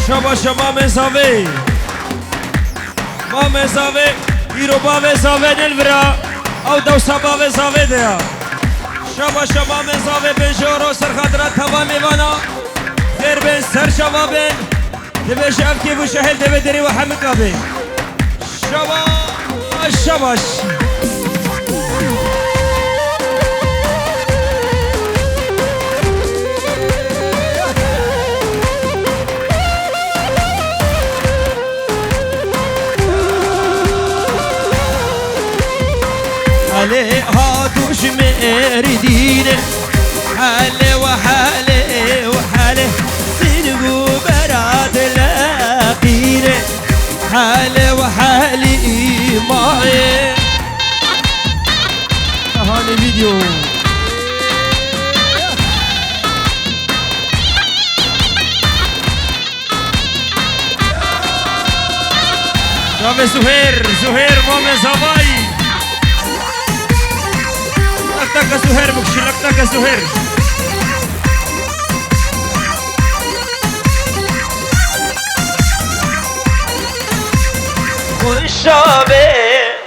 شبا شما مزاوی ما مزاوی ایرو باوی زاوی نلورا او دو سبا زاوی دیا شبا شما مزاوی بنجورو سرخدرات توا میوانا خیر بین سر شبا بین دبی شبکی بو شهل دبی دری و حمکا بین شبا شباش علي هاتوش مردينه حالي وحالي وحالي سنقو براد لاقينه حالي وحالي معي هاني فيديو شوف زهير مامي زواي لك زهير بكشي لك زهير خشابه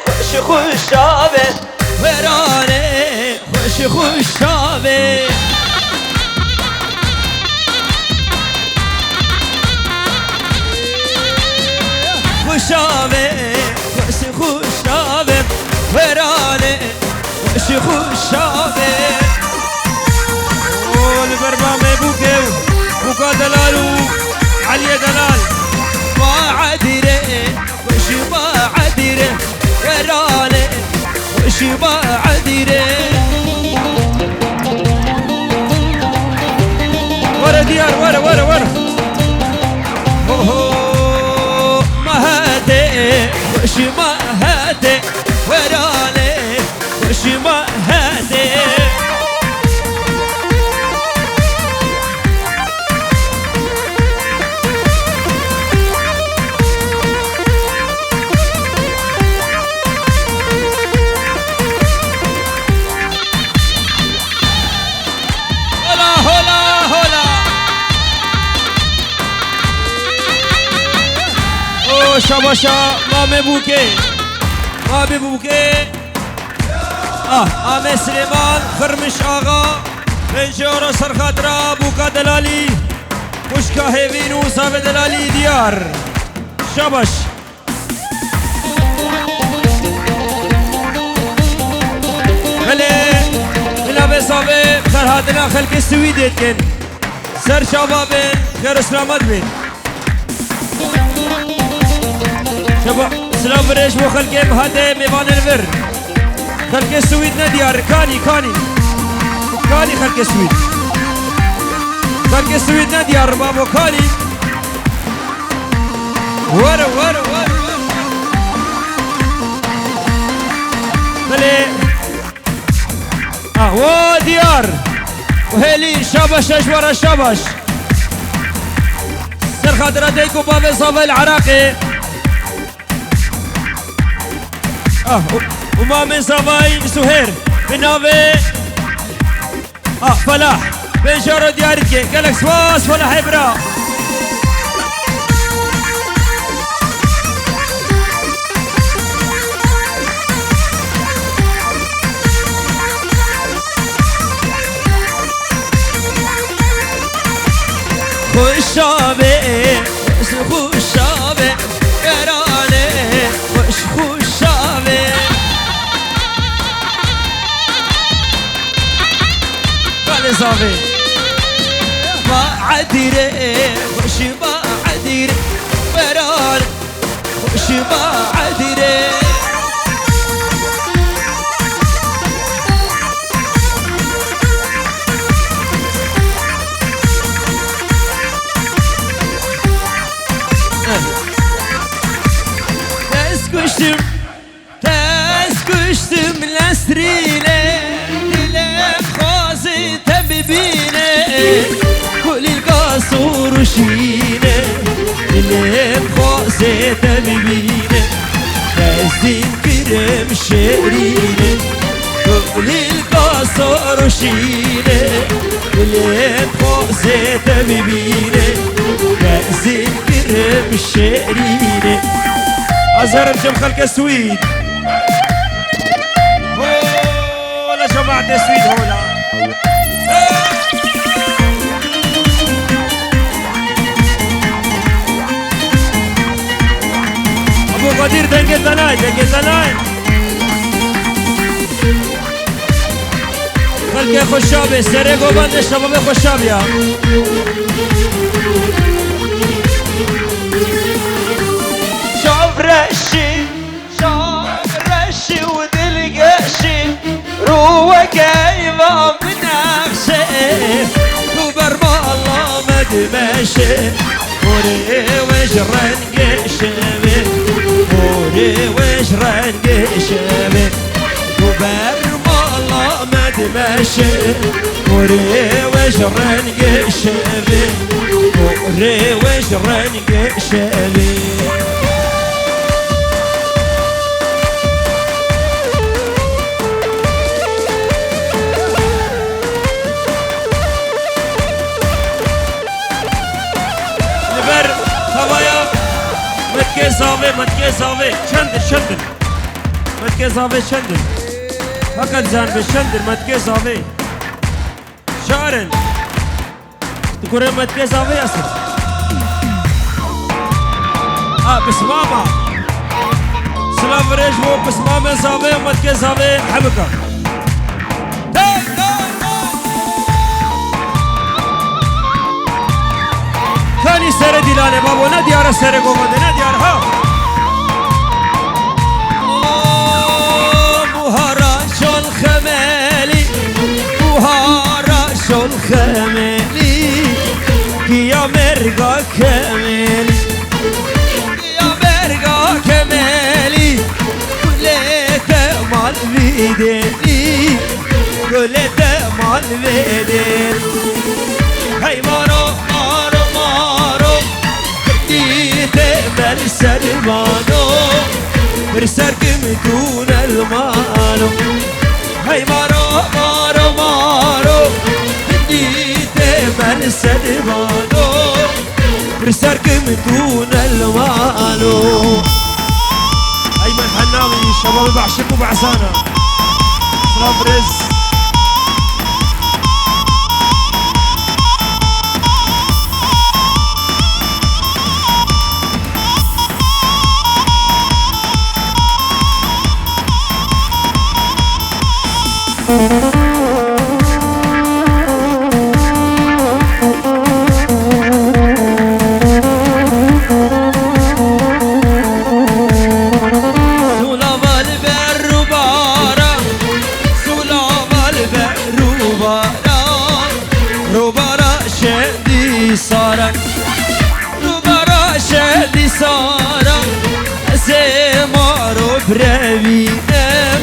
خوش خشابه ورانه خوش خشابه خشابه خوش خشابه ورانه خوش خشابه والبرنامج بوكا دلالو علي دلال ما عديره وش ما عديره ورانه وش ما عديره ورا ديار ورا ما هاتي وش ما هاتي ورانه وش ما هاتي شباشا مامي بوكي آمي سليمان خرمش آغا بنجورو سرخدرا بوكا دلالي مشكا هيفينو صافي دلالي ديار شباش خلي بلا بصافي خرهاتنا خلق السويدت كن سر شبابين خير اسلامات بين شباب سلام بريش بو خلقي بهاده ميوان الفر خلقي السويد نديار كاني خلقي السويد نديار بابو كاني ورا بلي وديار وهيلي شابش ورا شابش سر خاطراتيكو بابي صافي العراقي وما من صفاي سهير من نافي فلاح بين جارو ديارك قالك سواس فلاح إبرا خشابه خشابه قرانه خشابه صافي ما عديره وش ما عديره فران وش ما عديره تسكشتم لسرينه دلم خازي تبينه كل القصور وشينه دلم خازي تبينه تزين كرم شرينه كل القصور وشينه دلم خازي تبينه تزين بالشيرين أزهر بجم خلق السويد ولا جماعة السويد هولا أبو قدير دنقل دناي خلق خشابي سرقو بند الشباب خشابيا شوف رشي ودلقشي روى كيما بنفسي وبرما الله ما دمشي وري وجران قشمي وري وجران قشمي وبرما الله ما دمشي وري وجران قشمي وري وجران قشمي متكي شندل متكي فقط زان بالشندل متكي صافي شارن تقول متكي صافي أصلا بس ماما سلام رجبو بس ماما صافي متكي صافي حبكة ثاني سر ديلاني بابو نديار سر قومد نديار ها بهارش الخمالي بهارش الخمالي يا مرقا كمالي يا مرقا كمالي قلت مال بيديني قلت مال بيديني هاي مارو برسلمانو برسركم دون المانو هاي مارو بديت برسلمانو برسركم دون المانو أيمن حناوي شباب بعشق وبعسانة سلام رز برابينم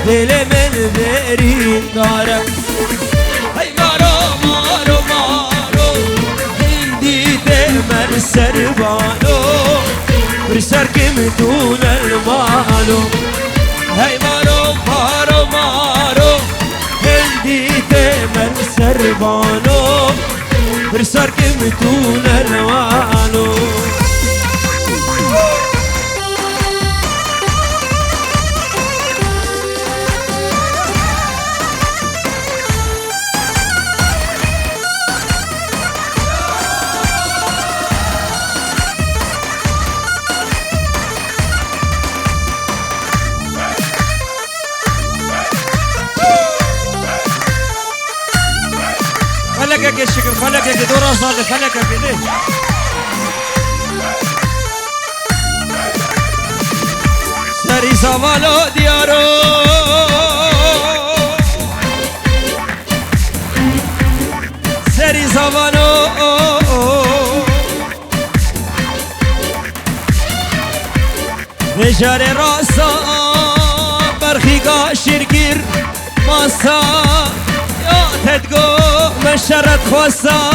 دل من برين دارم هاي مارو هندي دمر سربانو برسركم دون المانو هاي مارو هندي دمر سربانو برسركم دون المانو خلقك الشكل خلقك دورة صادق خلقك كده سري سوالو ديارو سري سوالو بجار راسا برخيقا شركير ماسا يا تدقو مشرت خوسا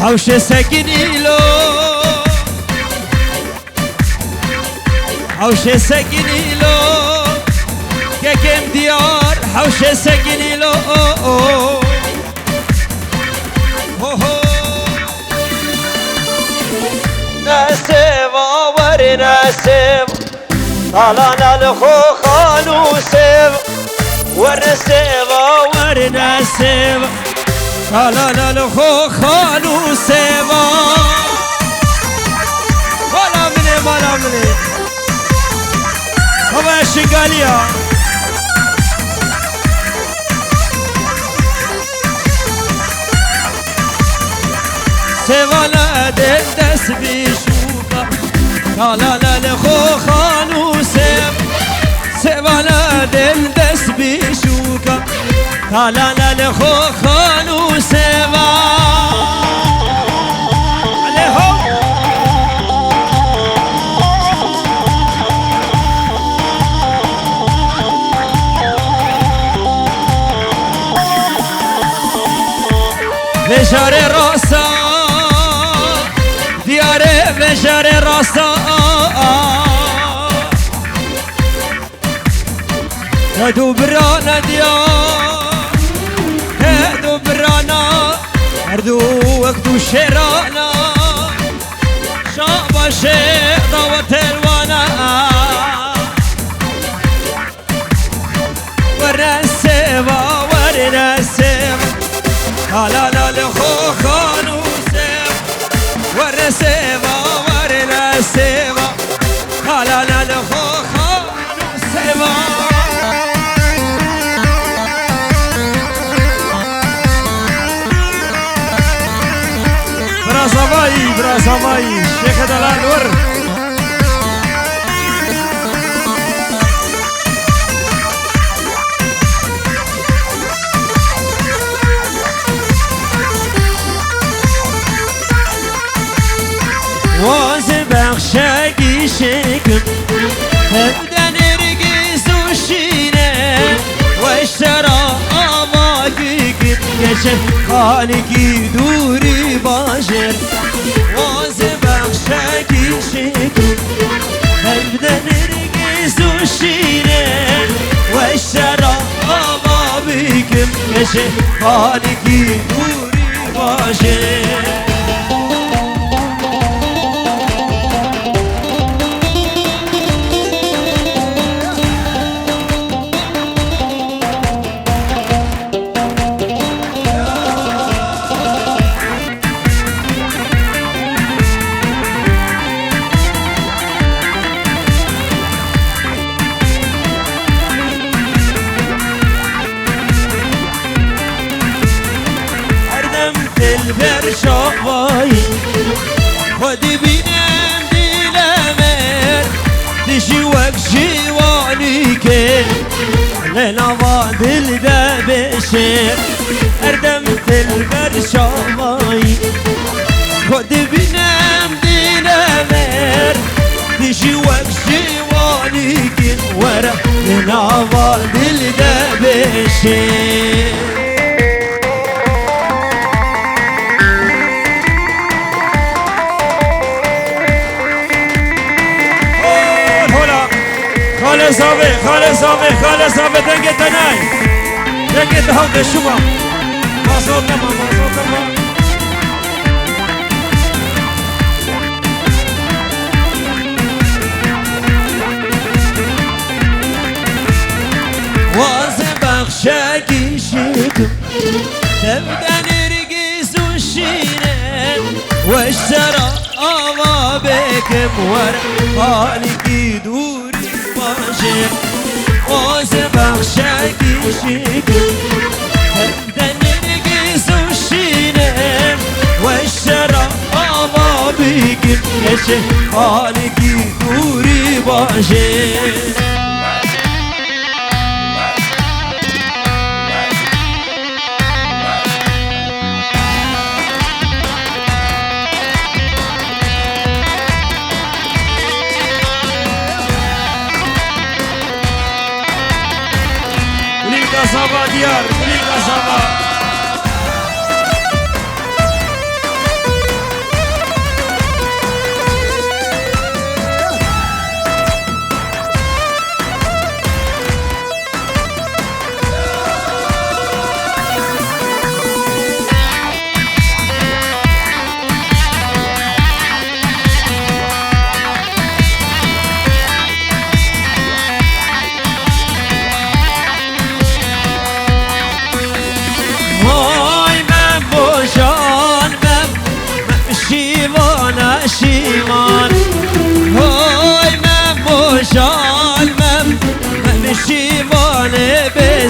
هوش سكنيلو هوش سكنيلو كم ديار هوش سكنيلو ورنسب طالنا الخوخان وسب ورنسب ورنسب طالنا الخوخان وسب ولا مني ولا مني هو الشقالية سوالا دندس بيشوفا طالنا الخوخان وسب سوالا دندس بيشوفا طالنا الخوخان وسبا عليهم بشار راسا دياري بشار راسا هدو برانا ديار هدو برانا هردو وقتو شيرانا شابا شيخ ضوت الوانا ورنسيبا ورنسيبا هلالا لخوخان وسيب ورنسيبا ورنسيبا هلالا لخوخان وسيبا برازافاي شيخ دلال ور وازبخ شاقي شكم هبدا نرقص وشينا واشترى اماكيك كشف خالقي دوري باشر وازبخ شاقي شكم هبدا نرقص وشينا واشترى اماكيك كشف خالقي دوري باشر البرشاوي خدي بينام دي لامر تجي وك جوانيك لنا فاضل ده بشير اردمت البرشاوي خدي بينام دي لامر تجي وك جوانيك ورا لنا فاضل ده بشير خالص صافي دنگه تناي دنگه تهون شوما مازو كما وازبخ شاكي شكم تبدا نرقص وشينا واشترى بكم ورا خالقي دوري باشر وازبخ شاكي شكم تبدا نرقص وشينا واشترى بكم كشف خالقي دوري باشر Kasaba diyar, beli kasaba.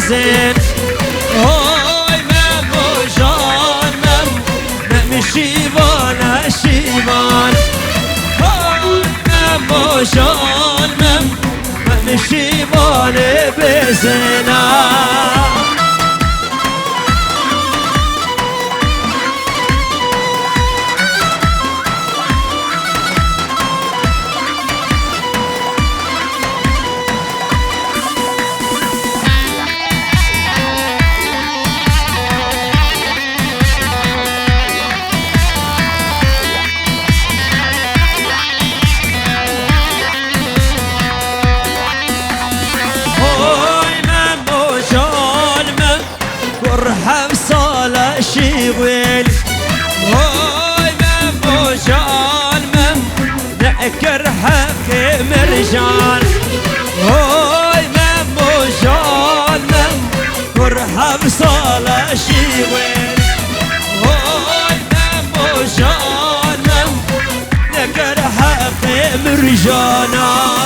بزين هاي ممو جان مم شيبان شيبان هاي ممو جان مم شيبان بزينا شيويل هاي ممو جان نأكر حق مرجان هاي ممو جان مرحب صالة شيويل هاي ممو جان نأكر حق مرجانا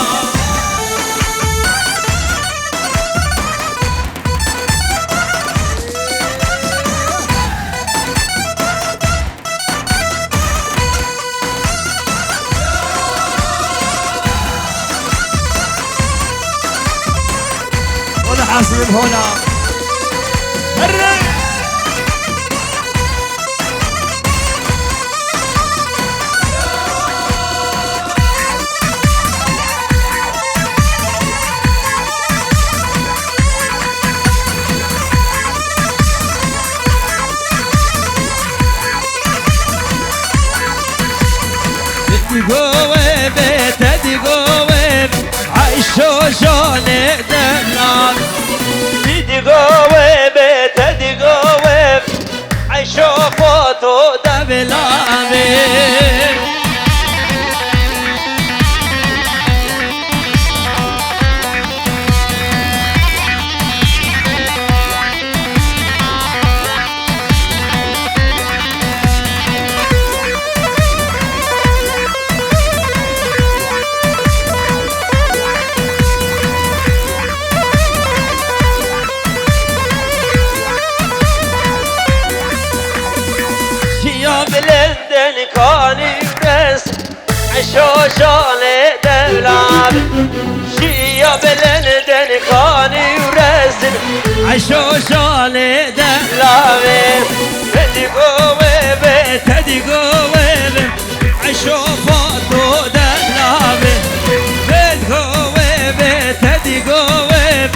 حاصل هنا تدقوب تدقوب عيشو شون دلال تدقوب تدقوب عيشو فوتو دبلامي بلندن كاني برس عشوشان دولاب شيا بلندن كاني برس عشوشان دولاب تدقوب تدقوب عشوفاتو دولاب تدقوب تدقوب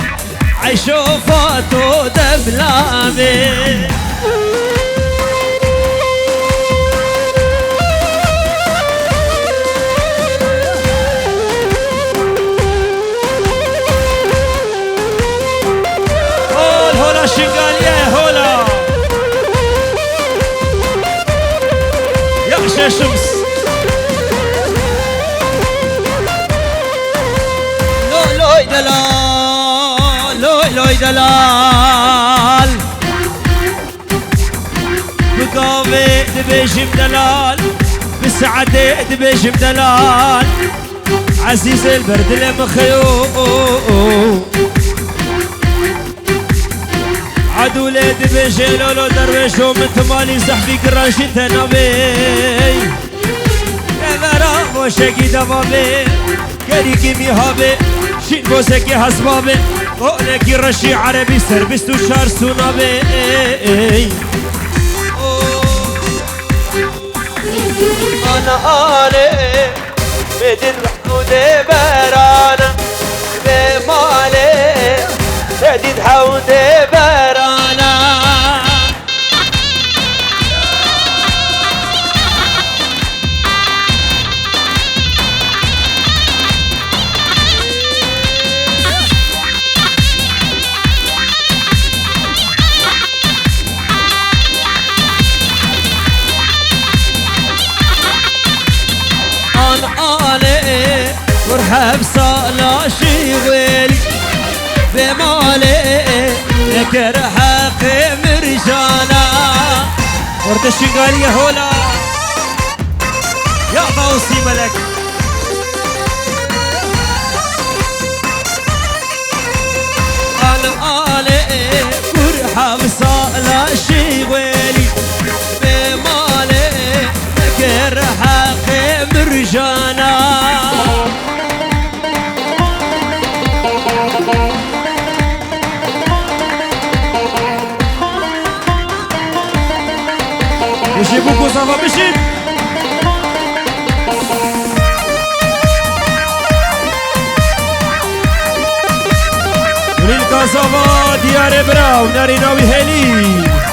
عشوفاتو دولاب شنقالية هولا يغشى الشمس لوي دلال لوي دلال بقاوي دبيشم دلال بسعدي دبيشم دلال عزيز البرد المخيوم عدو ليد بيشي لولو درويشو من تمالي زحفي قراشي تنابي كاميرا موشكي دمابي كريكي ميهابي شين بوسكي حسبابي قولكي رشي عربي سربستو شار سونابي أنا آلي بدن حودي برانا بمالي بدن حودي برانا مرحب صالة شيويلي بمالي ذكر حقي مرجانا ورد الشنقالية هولا يا غوصي ملك أنا آلي حبصة لا شغالي بمالي مكر حقي مرجانا مشي بوكو صافا مشي وللكاسافا ديار براو ناري ناوي هلي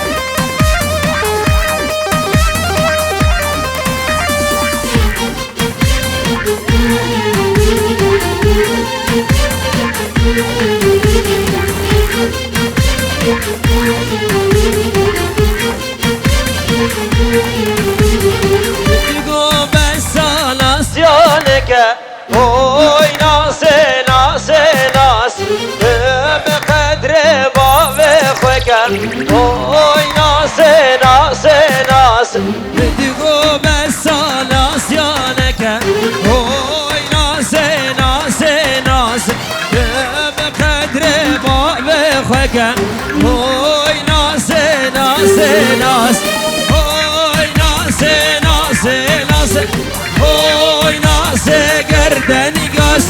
اوي ناس ناس ناس بقدر باب خوكن اوي ناس ناس ناس بدقو بس ناس يانك اوي ناس ناس ناس بقدر باب خوكن اوي ناس ناس ناس اوي ناس ناس ناس اوي ناس قردن قاس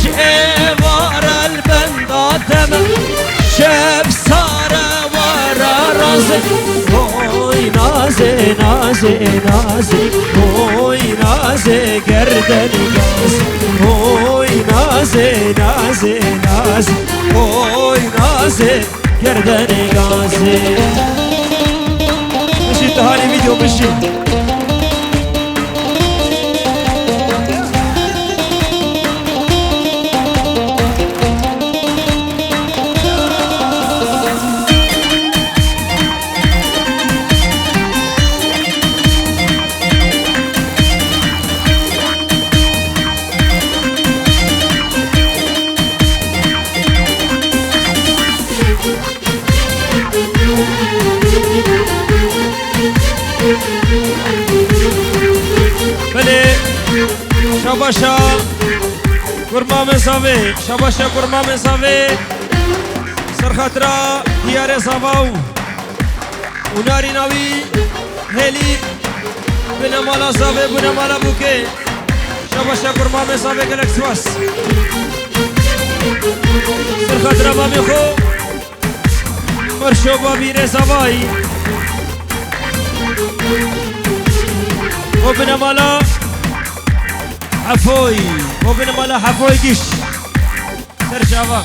شعبار البندات شاب صار ورا راسك اوي ناس ناس ناس اوي ناس قردن قاس اوي ناس ناس ناس اوي ناس قردن قاس مشي تهاني فيديو مشي شاباشا قرما مساوي شاباشا قرما مساوي سرخطرا ديار صافاو وناري ناوي هلي بنا مالا صافي بنا مالا بوكي شاباشا قرما مساوي قلق سواس سرخطرا بامي خو مرشو بابي رساواي وبنا مالا حفوي وبنا مالا حفوي ديش ترجعوا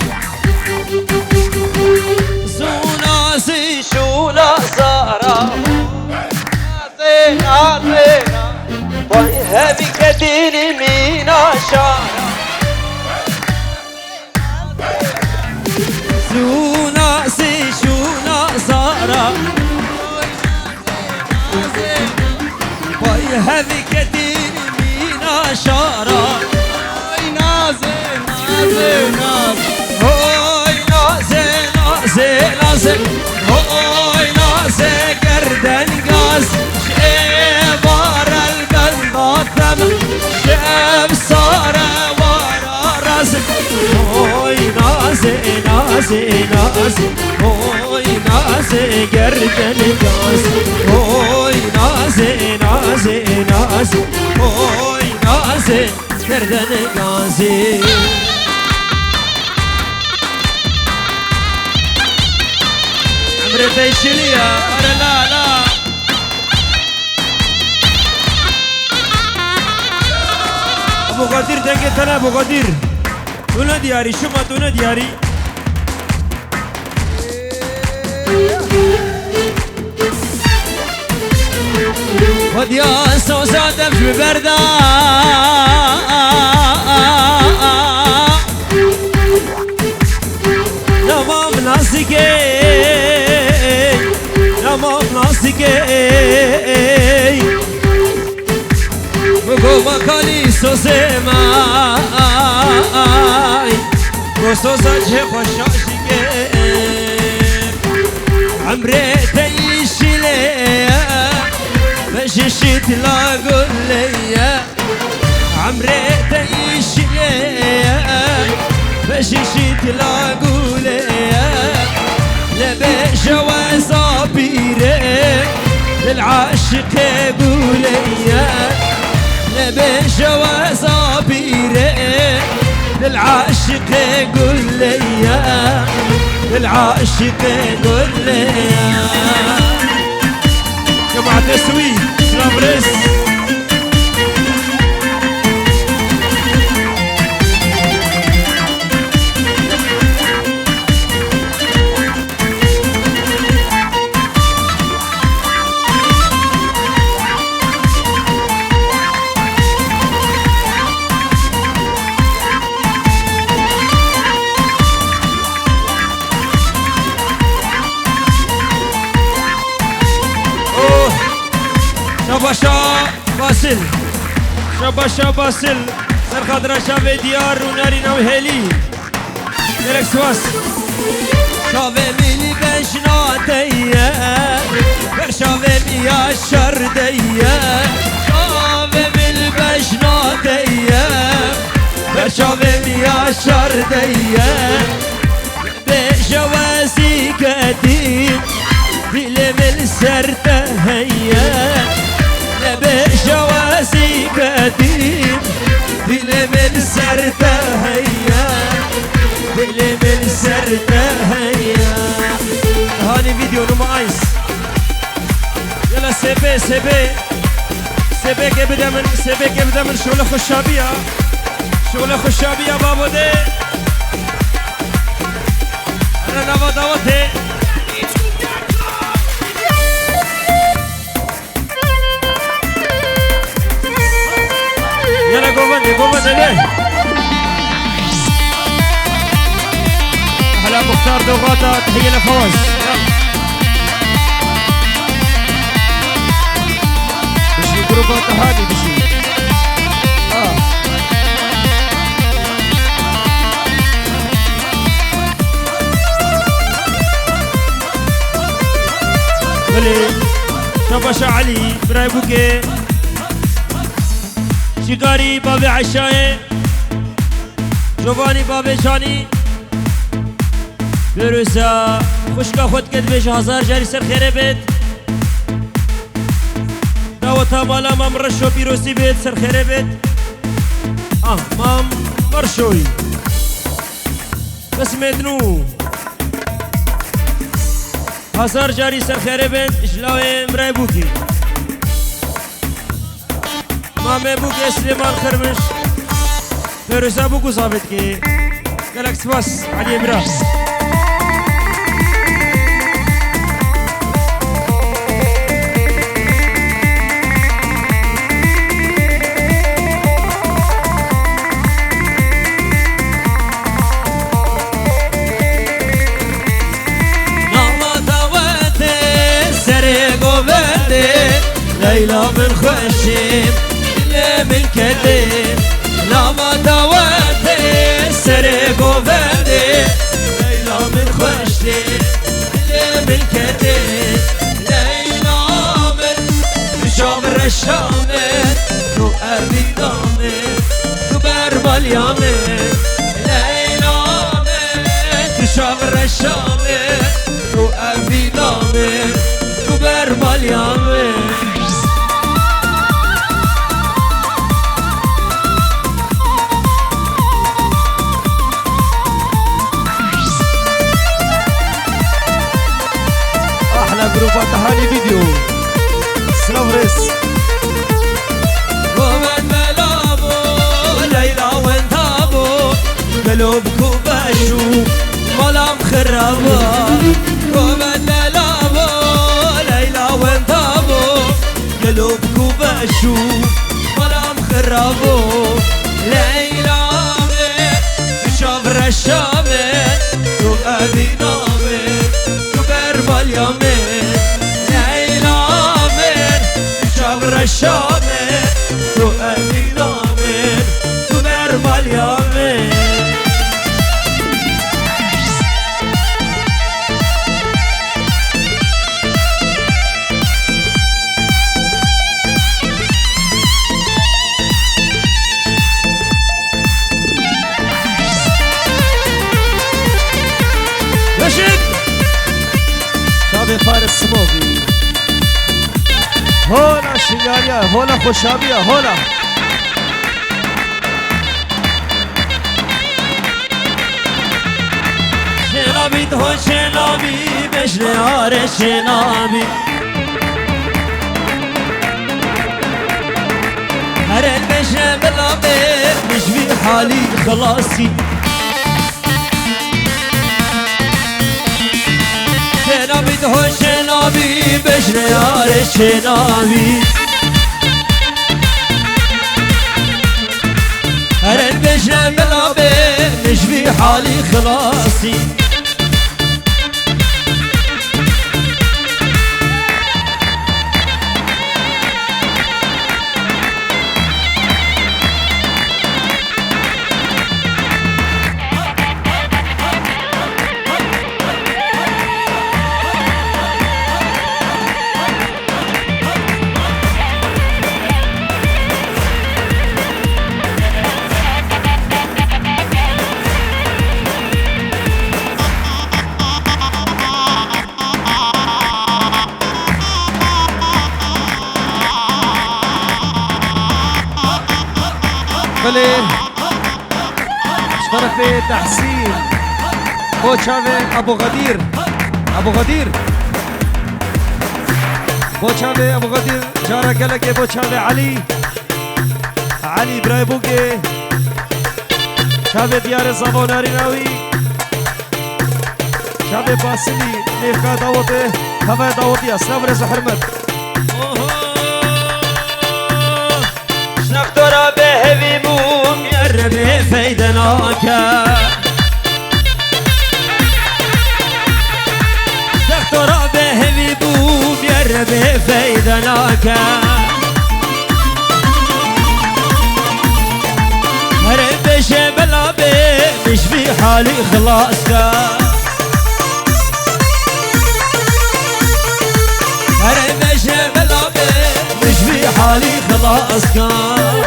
زوناسي شولا سارا زينا زينا باي هبي كديني مينا شارا زوناسي شولا سارا باي هبي كديني شارع هاي نازل نازل نازل هاي نازل نازل نازل هاي نازل قردن قاس شبار البلدات ثمن شب صار ورا راسك هاي نازل نازل نازل هاي نازل قردن قاس هاي نازل نازل نازل هاي نازل قردن قاسي عمري تيشليا لا لا ابو قادر دنگه تنا ابو قادر تونا دياري شما تونا دياري وديا سوزات في بردا نمام ناسكي نمام ناسكي بگو مکانی سوزمای گو سوزا چه خوشاشی که عمري تيشلي بششت لا قول لي عمري تيشلي بششت لا قول لي نبي جوازة بيري للعاشق قولي نبي جوازة بيري للعاشق قولي للعاشق قولي جماعة تسوي سلام ريس شاباشا باسل شاباشا باسل سر خاطر شاوه دیار و نارینا و هلی درک سواس شاوه میلی بشناتیه بر شاوه میا شردیه شاوه میل بشناتیه بر شاوه میا شردیه به جوازی قدیم دل من سرته هیه به جوازی قدیم دل من سرته هیه دل من سرته هیه هاني فيديو نمو ايس يلا سيبي سيبي سيبي كبدا من شغل خشابية شغل خشابية بابو دي انا نوا دعوتي يلا قوبان ليه هلا مختار دوغاتا تحية لفواز بشي جروبات هادي بشي بلي شباشا علي براي بوكي شکاری باب عشای جوانی باب جانی بروسا خوشکا خود کد بیش هزار جاری سر خیره بید داوتا مالا مام رشو بیروسی بید سر خیره بید مام مرشوی بس مدنو هزار جاری سر خیره بید اجلاوی مرای بوکی مامه بوك سليمان خرمش فيروزا بوكو صابت كي قالك سباس علي براس ناما داوته سري قوبته ليلى من خشيم من كدي لما دواتي سرق وفدي ليلى من خشتي من كدي ليلى من شامر الشامر تو أبي دامر تو برمال يامر ليلى من شامر الشامر تو أبي دامر تو برمال يامر جروبات هاني فيديو سلام ريس ومن ملابو ليلى وانتابو قلوبكو بشو ملام خرابو ومن ملابو ليلى وانتابو قلوبكو بشو ملام خرابو ليلى شافر الشامر تو أبي نامر تو برمال يامر الشامر تو أبي نامر تو برمال يامر رشيد سموغي هولا شياريا هولا خوشابيا هولا شنابی تو شنابی بشنار شنابی هر البشه بلابه مش في حالي خلاصي شنابی تو شنابی بشنار شنابی هر البشه بلابه مش في حالي خلاصي بله شرف تحسين بوشافي ابو غدير ابو غدير بوشافي ابو غدير جارة قلقي بوشافي علي علي برايبوكي شافي ديار الزابو ناريناوي شافي باسلي نيفكا داوطي هفا داوطي اسلام رزو حرمت شنقدر بهوي بوم يربي فيدناك شنقدر بهوي بوم يربي فيدناك هرب شبلا بي مش في حالي خلاصك هرب شبلا بي مش في حالي خلاص كان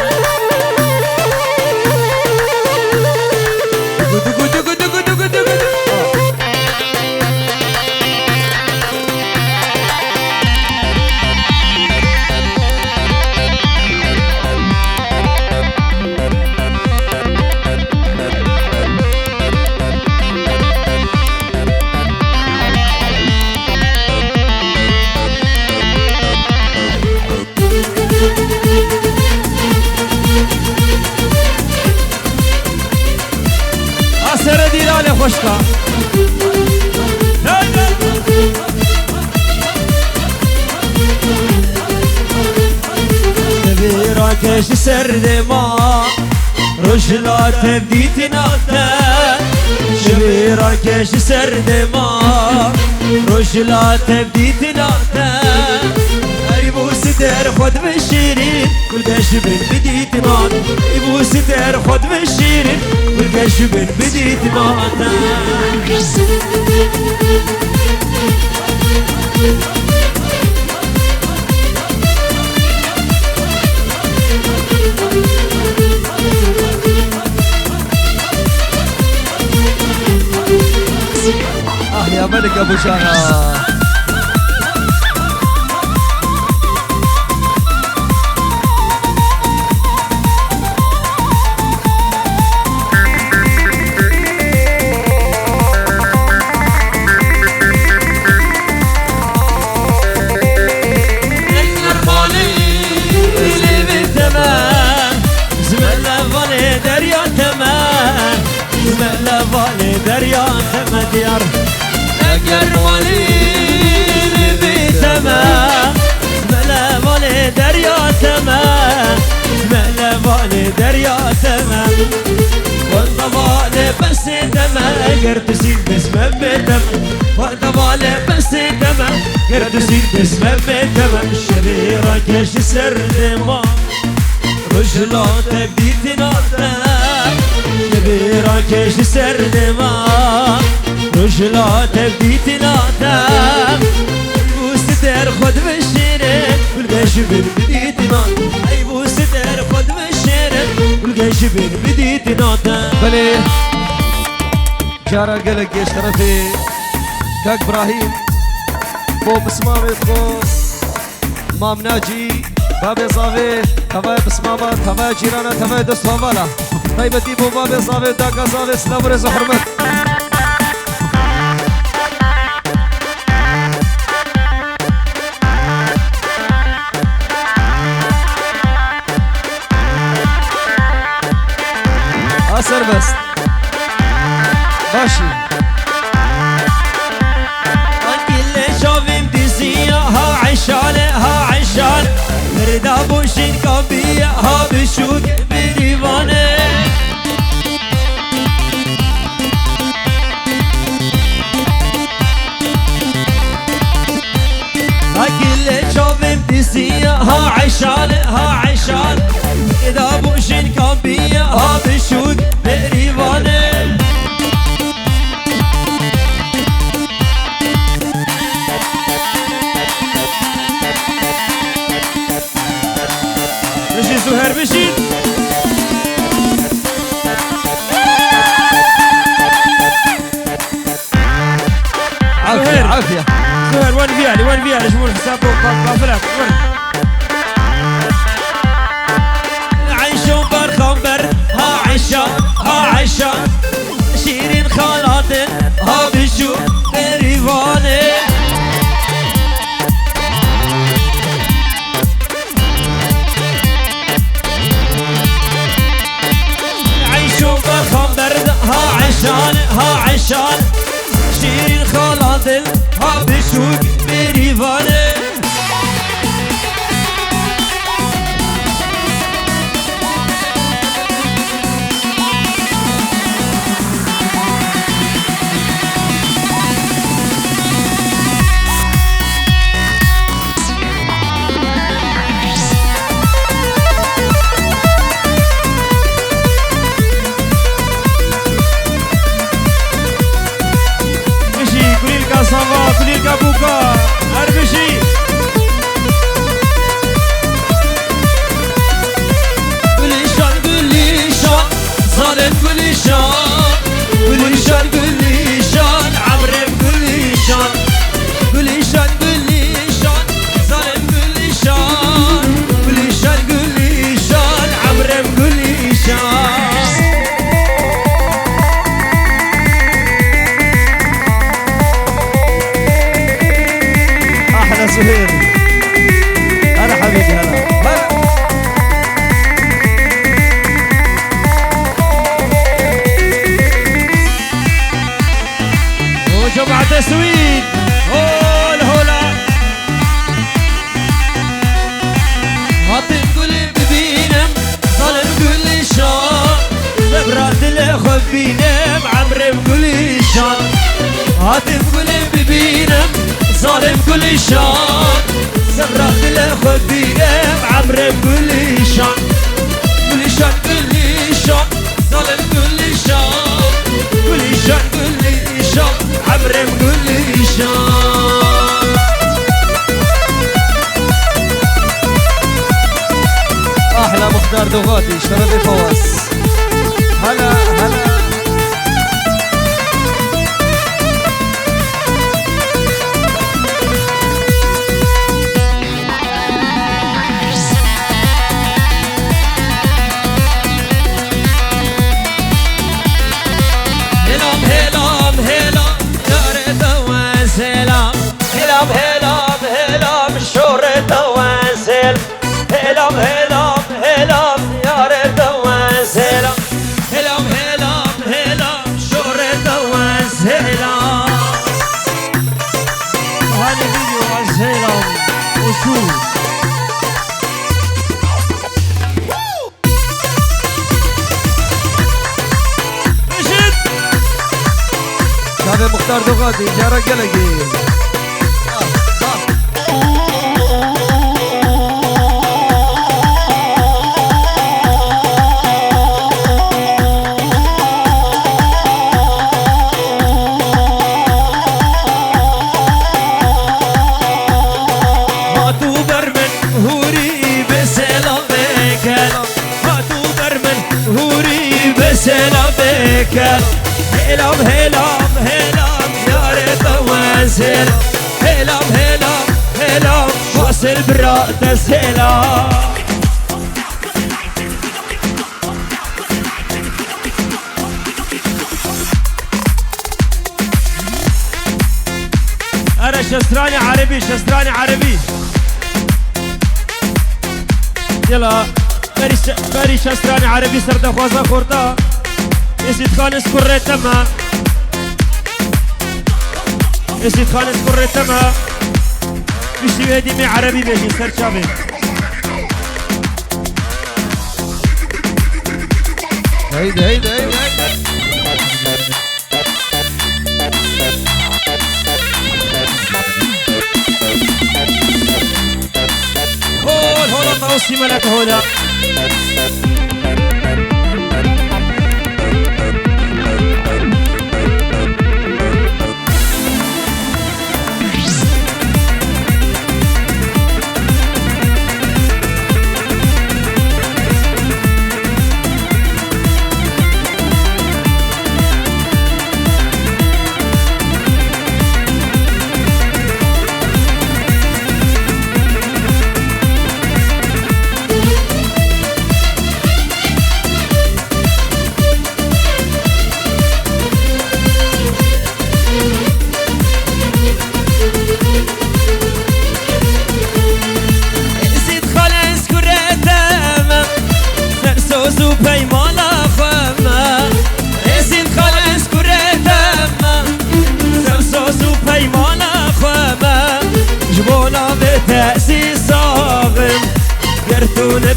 أسر ديلالي خوشكا تبيراكش سر ما رجلا تبدي تناتا شبيراكش سر ما رجلا تبدي تناتا يبوس دار خد بالشيرين كل كشبن بديت نار يبوس دار خد بالشيرين كل كشبن بديت نار يا ملك ابو شانا دريا تمدير اگر ولي بتمام ملا ولي دريا تمام ملا ولي دريا تمام والله بس تمام اگر تسيب بسمم تمام والله بس تمام اگر تسيب بسمم تمام شريرك ايش سر ما رجلا تبديت ناطق شبيرك ايش سر ما رجلا تبديت ناطق بوستر خد بالشيرين والقشبن بديت ناطق اي بوستر خد بالشيرين والقشبن بديت ناطق بلي جارة قلق يا شرفي كاك ابراهيم بو بسمامي بو مام ناجي بابي صافي تفاي بسمامات تفاي جيرانا تفاي دوست فوالا طيبتي بو بابي صافي داكا صافي سلام ورزق حرمت أسر بس ماشي كل شوفي مدزية ها عشانة ها عشان مردا بوشين كابية ها بشوك بريفانة كل شوفي مدزية ها عشانة ها عشان مردا بوشين كابية ها بشوك بريفانة بشي زهير بشي عافية عافية زهير وين فيالي شمول حسابه قافلك وين عيشوا برخمبر ها عيشان ها عيشان شيرين خالاتن ها بشو بريفاني عيشوا برخمبر ها عيشان ها عيشان شيرين خالاتن ها بشو بريفاني صافا كليل كابوكا هربشي قليشان قليشان ظالم قليشان قليشان قليشان عمرم قليشان قليشان قليشان ظالم قليشان قليشان قليشان عمرم قليشان زهير أنا حبيبي هلا وجمع تسويد هولا هاتم قلب بينم ظلم كل شان زبرات الاخوة بينم عمرم كل شان هاتم قلب بينم ظالم كل شان زبرات الاخوة بينم عمرم كل شان كل شان كل شان ظالم كل شان كل شان كل شان عمرم كل شان أحلى مختار دوغاتي شرف فواز هلا هلا هلام شورة وانزل هلام يا ريت وانزل هلام شورة وانزل هاني فيديو وانزل وشو شافي مختار دوغاتي جارة قلقي هلام يا ريت وانزل هلا هلا هلا واصل برا تسهيلا أنا شستراني عربي شستراني عربي يلا بري شستراني عربي سرد خوازا خوردا يزيد خالص كرة تما يزيد خالص كرة تما بشي هدي مي عربي بيجي سر شابي هيدا هيدا هيدا هولا طاوسي ملك هولا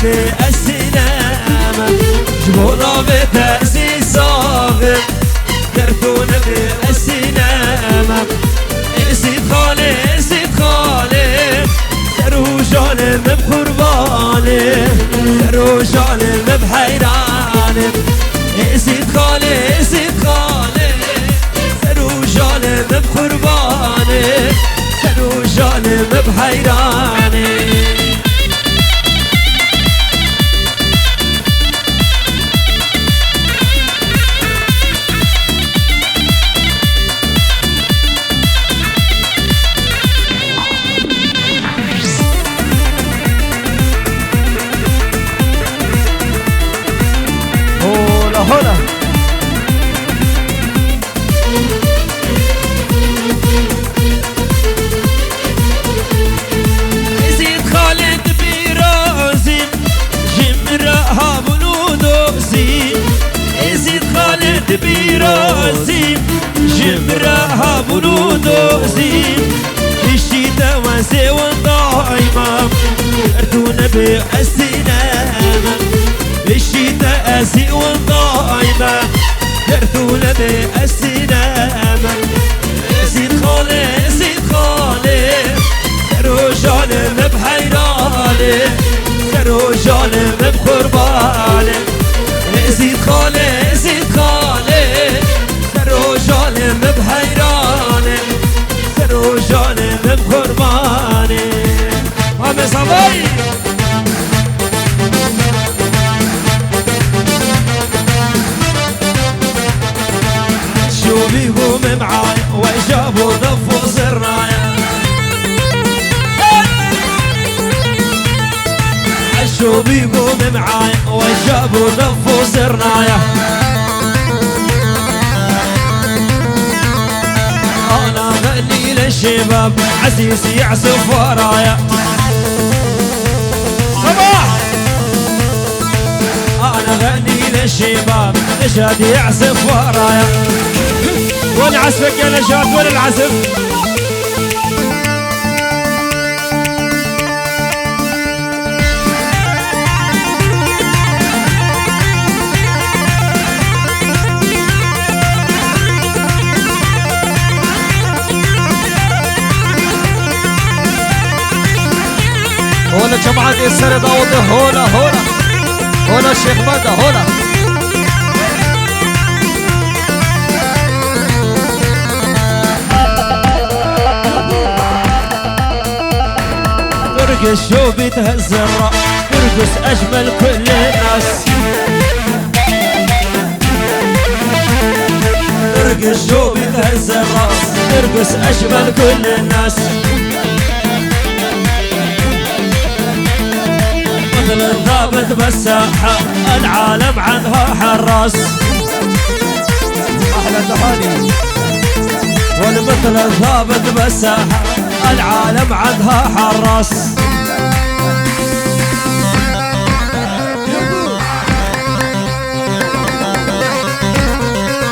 بالسلامة جبونا بتأسيس صاغر كرتون بالسلامة زيد خالي سروجان بقرباني سروجان بحيراني زيد خالي سروجان بقرباني سروجان بحيراني هولا زيد خالد بيروزي جمرها بنودوزي زيد خالد بيروزي جمرها بنودوزي الشتاء وزي والضايمة أردونا بالسلامة الشتاء أسي والضايمة كرتونا بالسلامة زيد خالي سروجان بحيراني سروجان بقرباني زيد خالي سروجان بحيراني سروجان بقرباني عم صباي شو بيقوم معاي وجابوا ضفوا زرايا شو بيقوم معاي وجابوا ضفوا زرايا انا غني للشباب عزيز يعزف ورايا صباح انا غني للشباب نشاد يعزف ورايا وين عزفك يا نشاط وين العزف هولا جماعة السر داود هولا الشيخ مدى هولا ترقص شو بتهز الرأس ترقص أجمل كل الناس ترقص شو بتهز الرأس ترقص أجمل كل الناس والمثل الثابت بالساحة العالم عنها حراس. احلى تهاني. والمثل الثابت بالساحة العالم عنها حراس.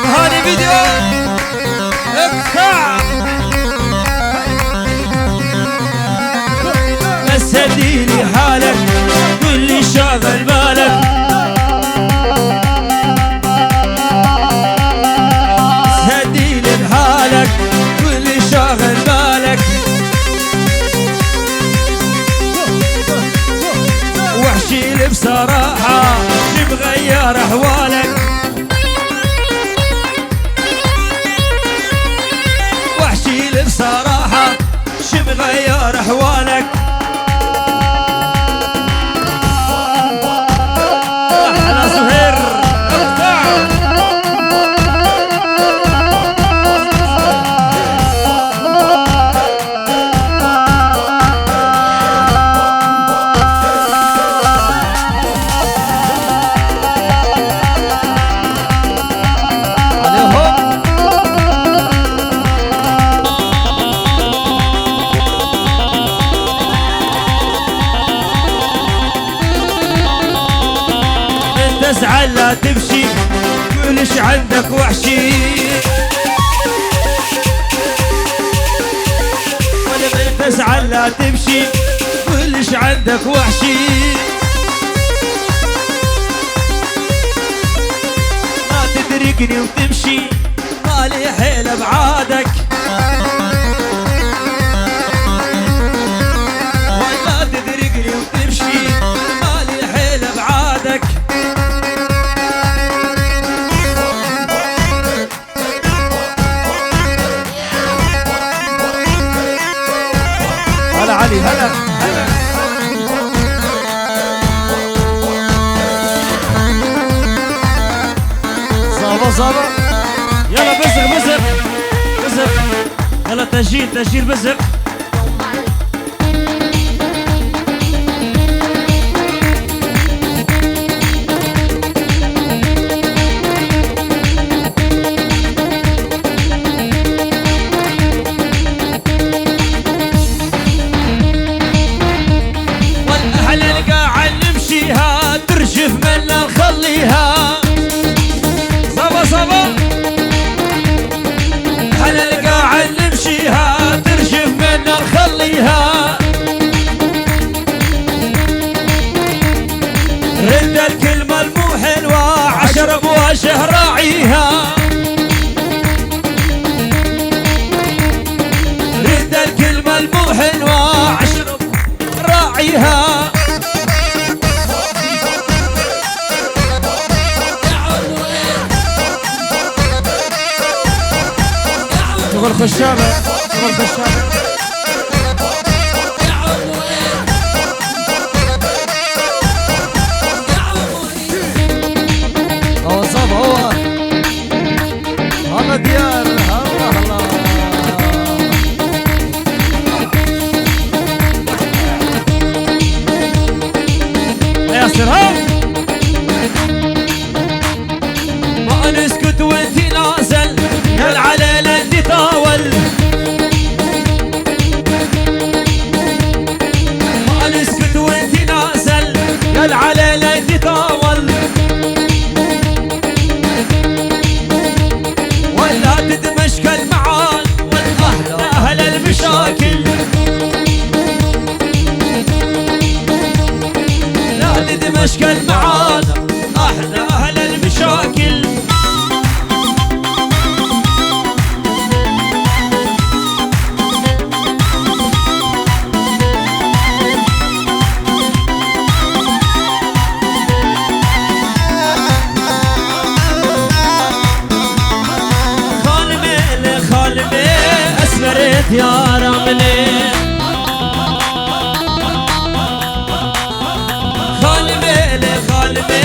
هاني فيديو اقطع. بس هديني حالك واللي شاغل بالك. هديني بحالك واللي شاغل بالك. وحشي لي بصراحة شي مغير احوالك. وحشي لي بصراحة شي مغير احوالك. احلى سهير اقطع. تزعل لا تمشي كلش عندك وحشي. ولما تزعل لا تمشي كلش عندك وحشي. ما تدركني وتمشي مالي حيل بعادك. ولا تدركني وتمشي مالي حيل بعادك. هلا علي هلا هلا. صابة صابة يلا بزق بزق بزق. يلا تسجيل تسجيل بزق. ترجف منا نخليها. صبا صبا حنا القاعد نمشيها. ترجف منا نخليها. رد الكلمة المو حلوة عشر بوجه راعيها. رد الكلمة المو حلوة عشر راعيها. شغل خشابة شغل خشابة. هو صاب هو هلا ديار هلا هلا. ياسر ها ما نسكت وانتي نازل يا العليل انتي طاول. ما نسكت وانتي نازل يا العليل انتي طاول. ولا تتمشكل معان والاهل اهل المشاكل. لا تتمشكل معان احنا اهل المشاكل. اسمرت يا رملي. خالمي لي خالمي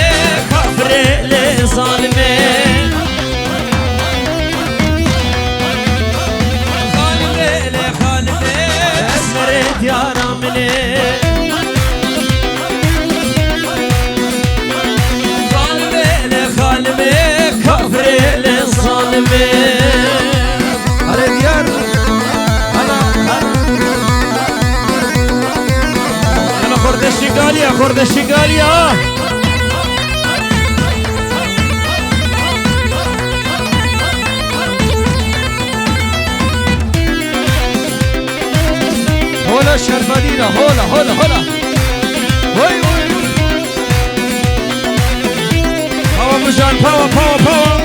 كفري لي ظالمي. خالمي لي خالمي اسمرت يا رملي. الشقالية خرد الشقالية هولا الشرفدينة هولا هولا هولا وي وي باور مجان باور باور باور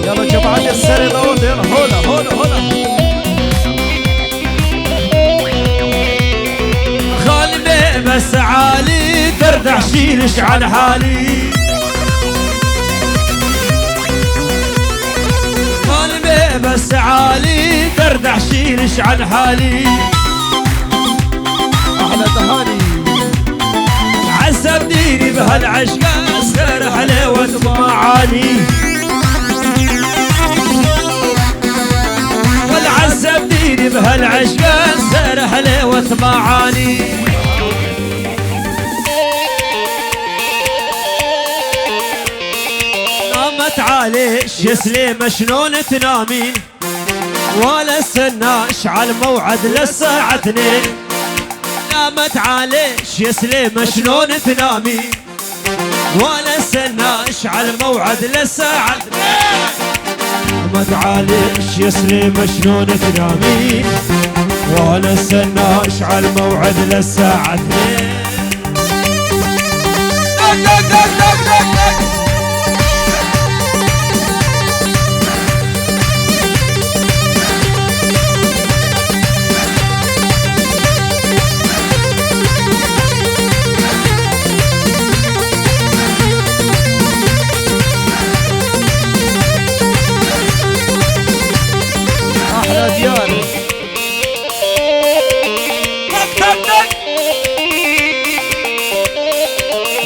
يلا جماعة السري داود يلا هولا هولا هولا خالي بس عالي تردح شيلش عن حالي خالي بس عالي تردح شيلش عن حالي أحلى تهاني عسب ديني بهالعشقة سرح لي معاني والعسب ديني بهالعشقة سرح لي معاني نامت عليش يا سليمة شلون تنامين ولا استناش على الموعد للساعة 2 نامت عليش يا سليمة شلون تنامي ولا استناش على الموعد للساعة 2 نامت عليش يا سليمة شلون تنامي ولا استناش على الموعد للساعة 2 أحلى ديار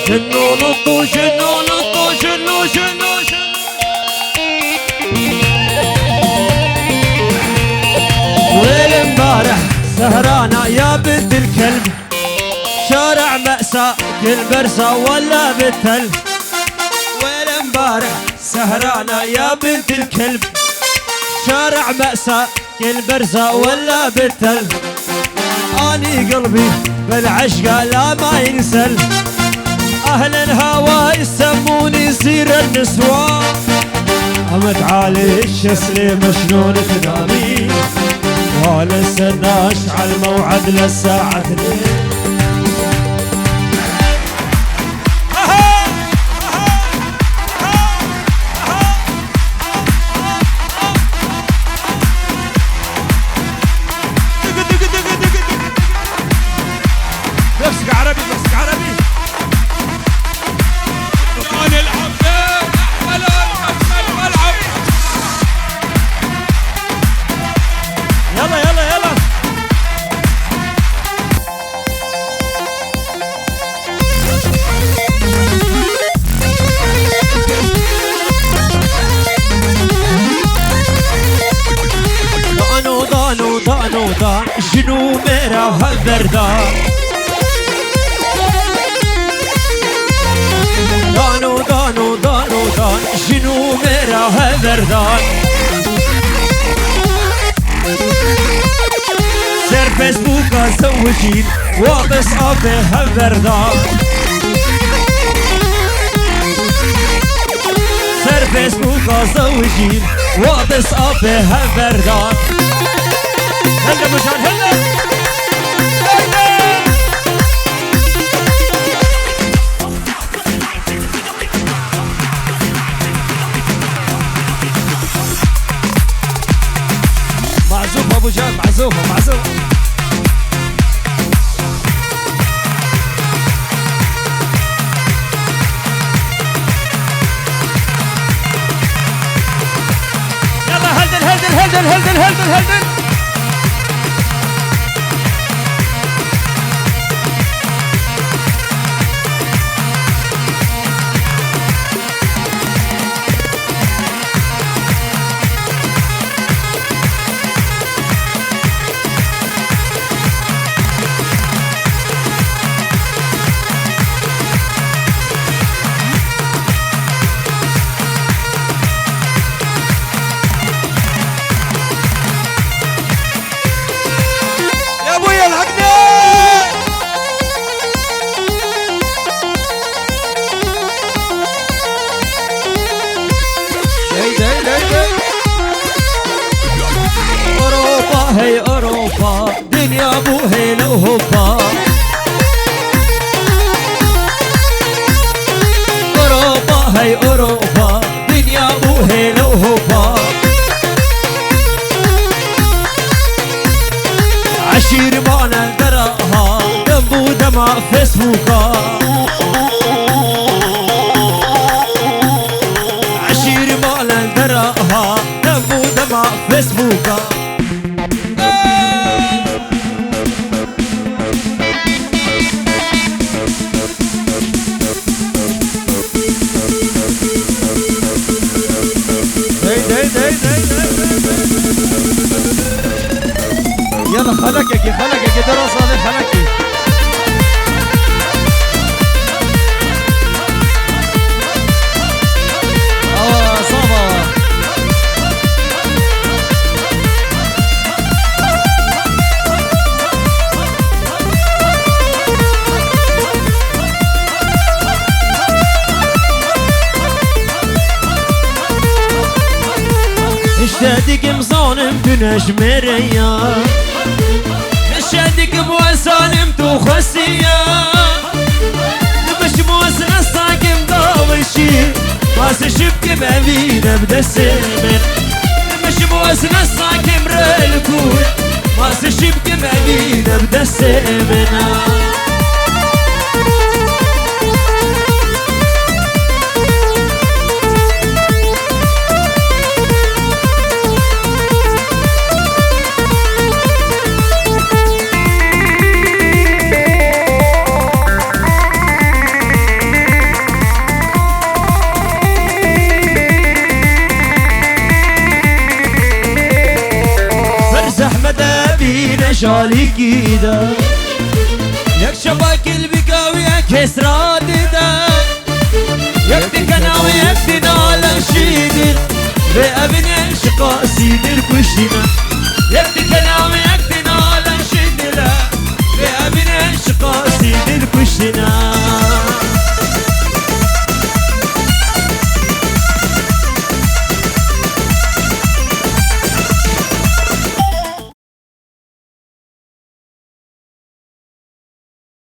جنو نطو جنو نطو جنو جنو ويل امبارح سهرانة يا بنت الكلب شارع مأساة كل برسة ولا بالتل ويل امبارح سهرانة يا بنت الكلب شارع مأساة كل برسة ولا بالتل اني قلبي بالعشقة لا ما ينسل أهل الهوى يسموني سير النسوان أمد عليش يا سليمة شلون تنامي ولا استناش على الموعد للساعة 2 بس عربي بس عربي يلا يلا يلا دانو دان شنو مرا هالبردان دانو دان شنو مرا هالبردان سر فيسبوك زوجين واقص ابي هالبردان سر فيسبوك زوجين واقص ابي هالبردان هلا مشان هلا معزوف ابو جان معزوف معزوف يلا هلدل هلدل هلدل هلدل هلدل هلدل فيسبوكا عشير مال الدراها نبو دمع فيسبوكا يلا خلقك دراسة هذا خلقك صابا اشتادك مصانم تناش مريا اشتادك بوسالم تخسيا نبش موس نصاك مضاوشي ماس شبك بابينا بدسمن نبش موس نصاك مرلكوي ماس شبك بابينا بدسمن شالي كيدا يك شباك البكاوي كسرات دا يك تكناوي يك تنال شيدر بأبن عشقا سيدر كشنا